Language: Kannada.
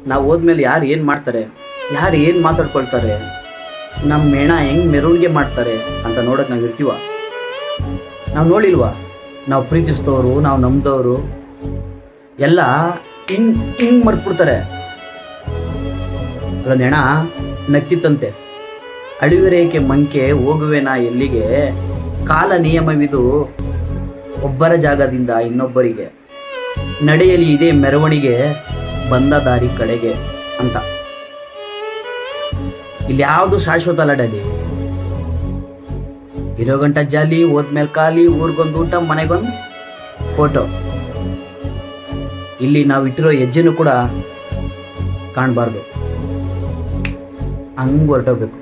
ನಾವು ಹೋದ್ಮೇಲೆ ಯಾರು ಏನು ಮಾಡ್ತಾರೆ, ಯಾರು ಏನು ಮಾತಾಡ್ಕೊಳ್ತಾರೆ, ನಮ್ಮ ಮೇಣ ಹೆಂಗೆ ಮೆರವಣಿಗೆ ಮಾಡ್ತಾರೆ ಅಂತ ನೋಡೋಕೆ ನಾವು ಇರ್ತೀವ? ನಾವು ನೋಡಿಲ್ವಾ? ನಾವು ಪ್ರೀತಿಸಿದವರು, ನಾವು ನಂಬಿದವರು ಎಲ್ಲ ಹಿಂಗೆ ಮರ್ತ್ಬಿಡ್ತಾರೆ. ಅಲ್ಲ, ನೆಣ ನಗ್ತಿತ್ತಂತೆ, ಅಳಿವಿರೇಕೆ ಮಂಕೆ ಹೋಗುವೆನಾ ಎಲ್ಲಿಗೆ, ಕಾಲ ನಿಯಮವಿದು ಒಬ್ಬರ ಜಾಗದಿಂದ ಇನ್ನೊಬ್ಬರಿಗೆ, ನಡೆಯಲಿ ಇದೇ ಮೆರವಣಿಗೆ ಬಂದ ದಾರಿ ಕಡೆಗೆ ಅಂತ. ಇಲ್ಲಿ ಯಾವುದು ಶಾಶ್ವತ ಲಡಲಿ, ಇರೋ ಗಂಟ ಜಾಲಿ, ಹೋದ್ಮೇಲೆ ಖಾಲಿ, ಊರಿಗೊಂದು ಊಟ, ಮನೆಗೊಂದು ಫೋಟೋ. ಇಲ್ಲಿ ನಾವು ಇಟ್ಟಿರೋ ಹೆಜ್ಜೆನೂ ಕೂಡ ಕಾಣಬಾರ್ದು, ಹಂಗೆ ಹೊರಟೋಗ್ಬೇಕು.